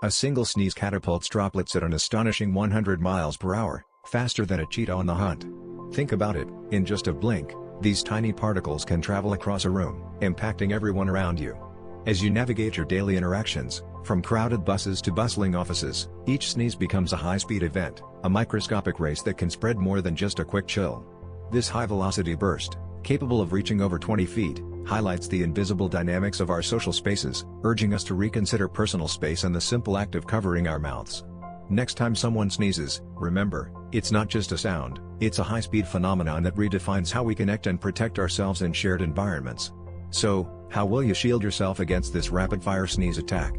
A single sneeze catapults droplets at an astonishing 100 miles per hour, faster than a cheetah on the hunt. Think about it, in just a blink, these tiny particles can travel across a room, impacting everyone around you. As you navigate your daily interactions, from crowded buses to bustling offices, each sneeze becomes a high-speed event, a microscopic race that can spread more than just a quick chill. This high-velocity burst, capable of reaching over 20 feet, highlights the invisible dynamics of our social spaces, urging us to reconsider personal space and the simple act of covering our mouths. Next time someone sneezes, remember, it's not just a sound, it's a high-speed phenomenon that redefines how we connect and protect ourselves in shared environments. So, how will you shield yourself against this rapid-fire sneeze attack?